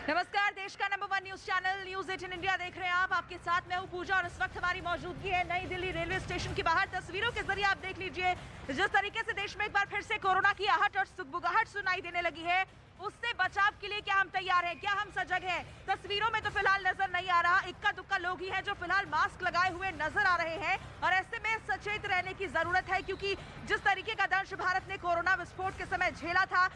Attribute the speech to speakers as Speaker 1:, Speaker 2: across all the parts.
Speaker 1: नमस्कार, देश का number 1 news channel news 18 India देख रहे हैं आप। आपके साथ मैं हूं पूजा और इस वक्त हमारी मौजूदगी है नई दिल्ली रेलवे स्टेशन के बाहर। तस्वीरों के जरिए आप देख लीजिए जिस तरीके से देश में एक बार फिर से कोरोना की आहट और सुगबुगाहट सुनाई देने लगी है, उससे बचाव के लिए क्या हम तैयार हैं, क्या हम सजग हैं? तस्वीरों में तो फिलहाल नजर नहीं आ रहा, इक्का दुक्का लोग ही हैं जो फिलहाल मास्क लगाए हुए नजर आ रहे हैं और ऐसे में सचेत रहने की जरूरत है, क्योंकि जिस तरीके का दंश भारत ने कोरोना विस्फोट के समय झेला था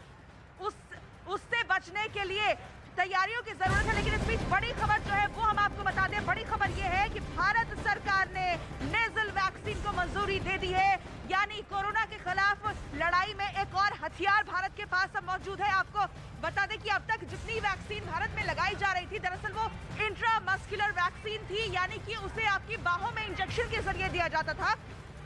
Speaker 1: उससे बचने के लिए तैयारियों की जरूरत है। लेकिन इस बीच बड़ी खबर जो है वो हम आपको बता दें। बड़ी खबर ये है कि भारत सरकार ने नेजल वैक्सीन को मंजूरी दे दी है, यानी कोरोना के खिलाफ लड़ाई में एक और हथियार भारत के पास अब मौजूद है। आपको बता दें कि अब तक जितनी वैक्सीन भारत में लगाई जा रही थी, दरअसल वो इंट्रामस्कुलर वैक्सीन थी, यानी कि उसे आपकी बाहों में इंजेक्शन के जरिए दिया जाता था।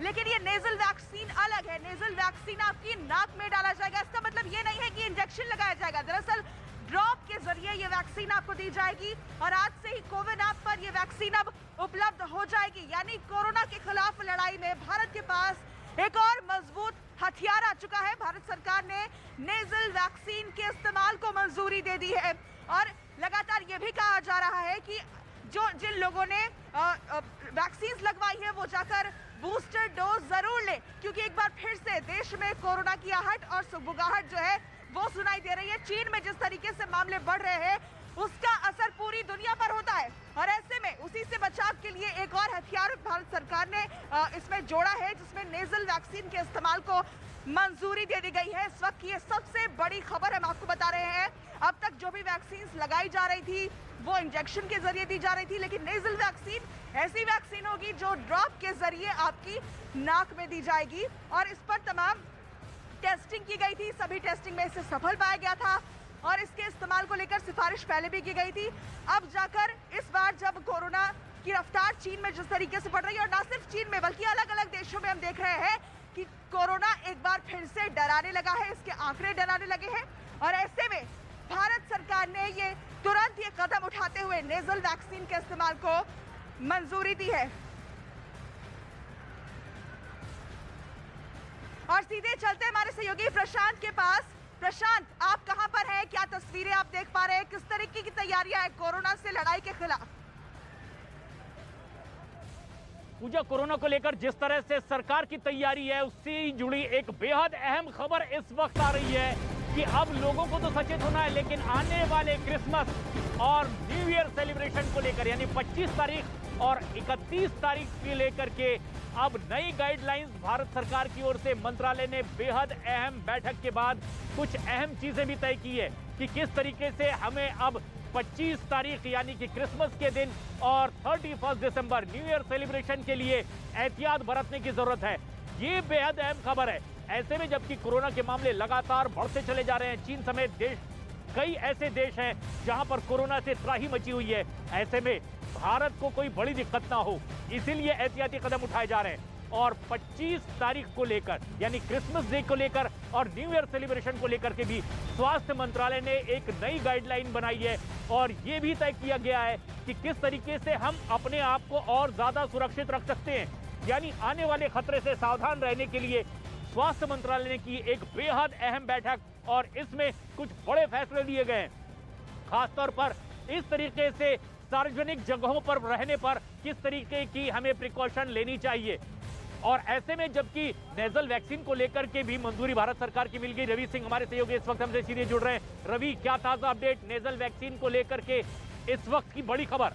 Speaker 1: लेकिन ये नेजल वैक्सीन अलग है। नेजल वैक्सीन आपकी नाक में डाला जाएगा। इसका मतलब ये नहीं है कि इंजेक्शन लगाया जाएगा, दरअसल ड्रॉप के जरिए ये वैक्सीन आपको दी जाएगी और आज से ही कोविन ऐप पर ये वैक्सीन अब उपलब्ध हो जाएगी। यानी कोरोना के खिलाफ लड़ाई में भारत के पास एक और मजबूत हथियार आ चुका है। भारत सरकार ने नेजल वैक्सीन के इस्तेमाल को मंजूरी दे दी है और लगातार ये भी कहा जा रहा है कि जिन लोगों ने वैक्सीन लगवाई है वो जाकर बूस्टर डोज जरूर ले, क्योंकि एक बार फिर से देश में कोरोना की आहट और सुगबुगाहट जो है वो सुनाई दे रही है। चीन में जिस तरीके से मामले बढ़ रहे हैं उसका असर पूरी दुनिया पर होता है और ऐसे में उसी से बचाव के लिए एक और हथियार भारत सरकार ने इसमें जोड़ा है, जिसमें नेजल वैक्सीन के इस्तेमाल को मंजूरी दे दी गई है। इस वक्त ये सबसे बड़ी खबर हम आपको बता रहे हैं। अब तक जो भी वैक्सीन लगाई जा रही थी वो इंजेक्शन के जरिए दी जा रही थी, लेकिन नेजल वैक्सीन ऐसी वैक्सीन होगी जो ड्रॉप के जरिए आपकी नाक में दी जाएगी और इस पर तमाम टेस्टिंग की गई थी। सभी टेस्टिंग में इसे सफल पाया गया था और इसके इस्तेमाल को लेकर सिफारिश पहले भी की गई थी। अब जाकर इस बार जब कोरोना की रफ्तार चीन में जिस तरीके से बढ़ रही है, और ना सिर्फ चीन में बल्कि अलग अलग देशों में हम देख रहे हैं कि कोरोना एक बार फिर से डराने लगा है, इसके आंकड़े डराने लगे हैं और ऐसे में भारत सरकार ने ये तुरंत ये कदम उठाते हुए नेजल वैक्सीन के इस्तेमाल को मंजूरी दी है। और सीधे चलते हमारे सहयोगी प्रशांत के पास। प्रशांत, आप कहां पर हैं? क्या तस्वीरें आप देख पा रहे हैं? किस तरीके की तैयारियां हैं कोरोना से लड़ाई के खिलाफ?
Speaker 2: पूजा, कोरोना को लेकर जिस तरह से सरकार की तैयारी है उससे जुड़ी एक बेहद अहम खबर इस वक्त आ रही है कि अब लोगों को तो सचेत होना है, लेकिन आने वाले क्रिसमस और न्यू ईयर सेलिब्रेशन को लेकर यानी 25 तारीख और 31 तारीख को लेकर के अब नई गाइडलाइंस भारत सरकार की ओर से मंत्रालय ने बेहद अहम बैठक के बाद कुछ अहम चीजें भी तय की है कि किस तरीके से हमें अब 25 तारीख यानी कि क्रिसमस के दिन और 31 दिसंबर न्यू ईयर सेलिब्रेशन के लिए एहतियात बरतने की जरूरत है। ये बेहद अहम खबर है। ऐसे में जबकि कोरोना के मामले लगातार बढ़ते चले जा रहे हैं, चीन समेत कई ऐसे देश हैं जहां पर कोरोना से त्राही मची हुई है, ऐसे में भारत को कोई बड़ी दिक्कत ना हो इसीलिए एहतियाती कदम उठाए जा रहे हैं और 25 तारीख को लेकर यानी क्रिसमस डे को लेकर और न्यू ईयर सेलिब्रेशन को लेकर के भी स्वास्थ्य मंत्रालय ने एक नई गाइडलाइन बनाई है और ये भी तय किया गया है कि किस तरीके से हम अपने आप को और ज्यादा सुरक्षित रख सकते हैं। यानी आने वाले खतरे से सावधान रहने के लिए स्वास्थ्य मंत्रालय ने की एक बेहद अहम बैठक और इसमें कुछ बड़े फैसले लिए गए हैं। खासतौर पर इस तरीके से सार्वजनिक जगहों पर रहने पर किस तरीके की हमें प्रिकॉशन लेनी चाहिए और ऐसे में जबकि नेजल वैक्सीन को लेकर के भी मंजूरी भारत सरकार की मिल गई। रवि सिंह हमारे सहयोगी इस वक्त हमसे सीधे जुड़ रहे हैं। रवि, क्या ताजा अपडेट नेजल वैक्सीन को लेकर के इस वक्त की बड़ी खबर?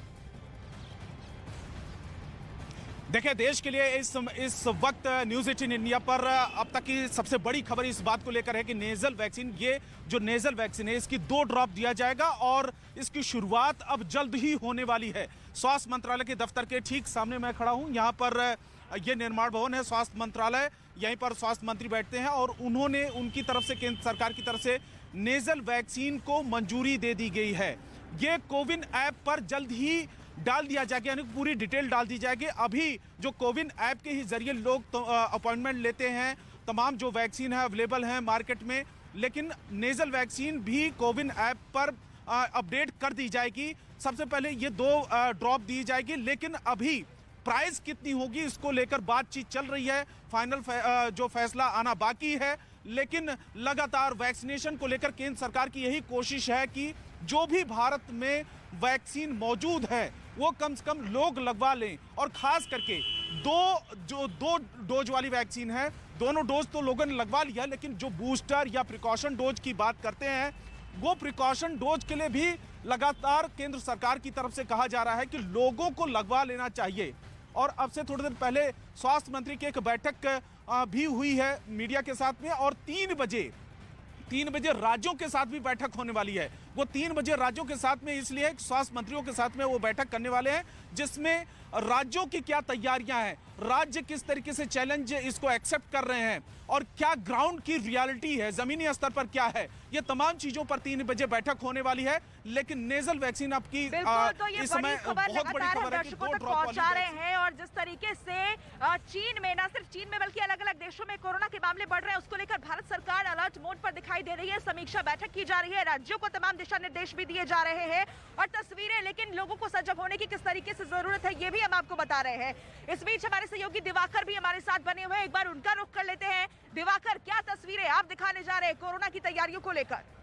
Speaker 3: देखिए, देश के लिए इस वक्त न्यूज़ 18 इंडिया पर अब तक की सबसे बड़ी खबर इस बात को लेकर है कि नेजल वैक्सीन, ये जो नेजल वैक्सीन है इसकी 2 ड्रॉप दिया जाएगा और इसकी शुरुआत अब जल्द ही होने वाली है। स्वास्थ्य मंत्रालय के दफ्तर के ठीक सामने मैं खड़ा हूं। यहाँ पर ये निर्माण भवन है स्वास्थ्य मंत्रालय, यहीं पर स्वास्थ्य मंत्री बैठते हैं और उन्होंने उनकी तरफ से केंद्र सरकार की तरफ से नेजल वैक्सीन को मंजूरी दे दी गई है। ये कोविन ऐप पर जल्द ही डाल दिया जाएगा, यानी पूरी डिटेल डाल दी जाएगी। अभी जो कोविन ऐप के ही जरिए लोग अपॉइंटमेंट लेते हैं, तमाम जो वैक्सीन है अवेलेबल हैं मार्केट में, लेकिन नेजल वैक्सीन भी कोविन ऐप पर अपडेट कर दी जाएगी। सबसे पहले ये 2 ड्रॉप दी जाएगी, लेकिन अभी प्राइस कितनी होगी इसको लेकर बातचीत चल रही है। फाइनल जो फैसला आना बाकी है, लेकिन लगातार वैक्सीनेशन को लेकर केंद्र सरकार की यही कोशिश है कि जो भी भारत में वैक्सीन मौजूद है वो कम से कम लोग लगवा लें, और खास करके दो डोज वाली वैक्सीन है, दोनों डोज तो लोगों ने लगवा लिया, लेकिन जो बूस्टर या प्रिकॉशन डोज की बात करते हैं वो प्रिकॉशन डोज के लिए भी लगातार केंद्र सरकार की तरफ से कहा जा रहा है कि लोगों को लगवा लेना चाहिए। और अब से थोड़ी देर पहले स्वास्थ्य मंत्री की एक बैठक भी हुई है मीडिया के साथ में, और 3 बजे राज्यों के साथ भी बैठक होने वाली है। वो 3 बजे राज्यों के साथ में इसलिए है कि स्वास्थ्य मंत्रियों के साथ में वो बैठक करने वाले हैं, जिसमें राज्यों की क्या तैयारियां हैं, राज्य किस तरीके से चैलेंज इसको एक्सेप्ट कर रहे हैं, और क्या ग्राउंड की रियलिटी है, जमीनी स्तर पर क्या है, ये तमाम चीजों पर 3 बजे बैठक होने वाली है। लेकिन नेजल वैक्सीन आपकी
Speaker 1: तो ये इस समय बहुत बड़ी खबर है, दर्शकों तक पहुंचा रहे हैं। और जिस तरीके से चीन में, ना सिर्फ चीन में बल्कि अलग अलग देशों में कोरोना के मामले बढ़ रहे हैं, उसको लेकर भारत सरकार अलर्ट मोड पर दिखाई दे रही है। समीक्षा बैठक की जा रही है, राज्यों को तमाम दिशा निर्देश भी दिए जा रहे हैं और तस्वीरें, लेकिन लोगों को सजग होने की किस तरीके से जरूरत है ये भी हम आपको बता रहे हैं। इस बीच हमारे सहयोगी दिवाकर भी हमारे साथ बने हुए हैं, एक बार उनका रुख कर लेते हैं। दिवाकर, क्या तस्वीरें आप दिखाने जा रहे हैं कोरोना की तैयारियों को लेकर?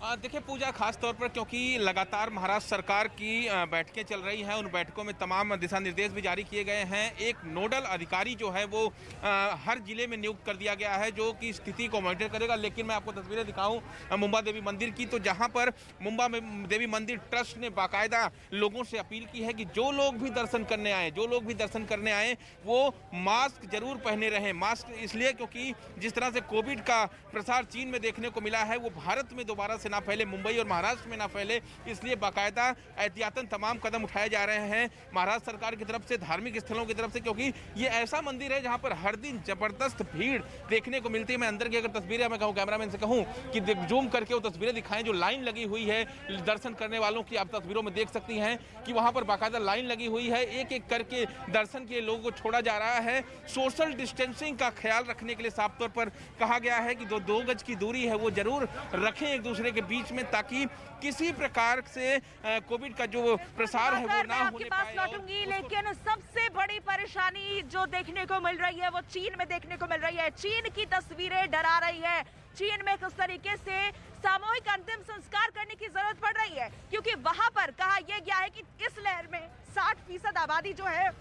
Speaker 4: देखिए पूजा, खास तौर पर क्योंकि लगातार महाराष्ट्र सरकार की बैठकें चल रही हैं, उन बैठकों में तमाम दिशा निर्देश भी जारी किए गए हैं। एक नोडल अधिकारी जो है वो हर जिले में नियुक्त कर दिया गया है, जो कि स्थिति को मॉनिटर करेगा। लेकिन मैं आपको तस्वीरें दिखाऊं मुंबा देवी मंदिर की, तो जहां पर मुंबा में देवी मंदिर ट्रस्ट ने बाकायदा लोगों से अपील की है कि जो लोग भी दर्शन करने आए वो मास्क जरूर पहने रहें। मास्क इसलिए क्योंकि जिस तरह से कोविड का प्रसार चीन में देखने को मिला है वो भारत में दोबारा से ना फैले, मुंबई और महाराष्ट्र में ना फैले, इसलिए बाकायदा एहतियातन तमाम कदम उठाए जा रहे हैं महाराष्ट्र सरकार की तरफ से, धार्मिक स्थलों की तरफ से, क्योंकि ये ऐसा मंदिर है जहां पर हर दिन जबरदस्त भीड़ देखने को मिलती है। मैं अंदर की अगर तस्वीरें मैं कहूँ कैमरामैन से कहूँ कि जूम करके वो तस्वीरें दिखाएं, जो लाइन लगी हुई है दर्शन करने वालों की, आप तस्वीरों में देख सकती हैं कि वहां पर बाकायदा लाइन लगी हुई है, एक एक करके दर्शन के लिए लोगों को छोड़ा जा रहा है। सोशल डिस्टेंसिंग का ख्याल रखने के लिए साफ तौर पर कहा गया है कि 2 गज की दूरी है वो जरूर रखें एक दूसरे के बीच में, ताकि किसी प्रकार से कोविड का जो प्रसार है वो ना होने पाए।
Speaker 1: लौटूंगी, लेकिन सबसे बड़ी परेशानी जो देखने को मिल रही है वो चीन में देखने को मिल रही है। चीन की तस्वीरें डरा रही है। चीन में किस तरीके से सामूहिक अंतिम संस्कार करने की जरूरत पड़ रही है, क्योंकि वहां पर कहा यह गया है कि इस लहर में 60% आबादी जो है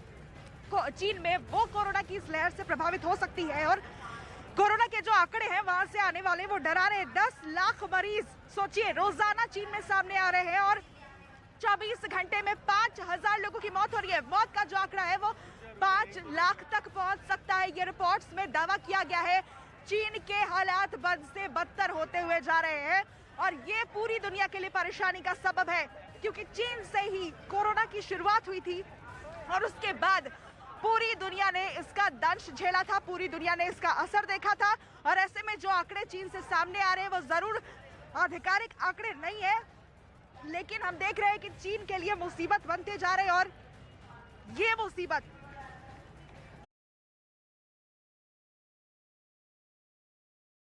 Speaker 1: चीन में वो कोरोना की इस लहर से प्रभावित हो सकती है। और कोरोना के जो आंकड़े हैं वहां से आने वाले वो डरा रहे। 10 लाख मरीज सोचिए रोजाना चीन में सामने आ रहे हैं और 24 घंटे में 5000 लोगों की मौत हो रही है। मौत का जो आंकड़ा है वो 5 लाख तक पहुंच सकता है, ये रिपोर्ट्स में दावा किया गया है। चीन के हालात बद से बदतर होते हुए जा रहे हैं और ये पूरी दुनिया के लिए परेशानी का सबब है, क्योंकि चीन से ही कोरोना की शुरुआत हुई थी और उसके बाद पूरी दुनिया ने इसका दंश झेला था, पूरी दुनिया ने इसका असर देखा था। और ऐसे में जो आंकड़े चीन से सामने आ रहे हैं वो जरूर आधिकारिक आंकड़े नहीं है, लेकिन हम देख रहे हैं कि चीन के लिए मुसीबत बनते जा रहे हैं और ये मुसीबत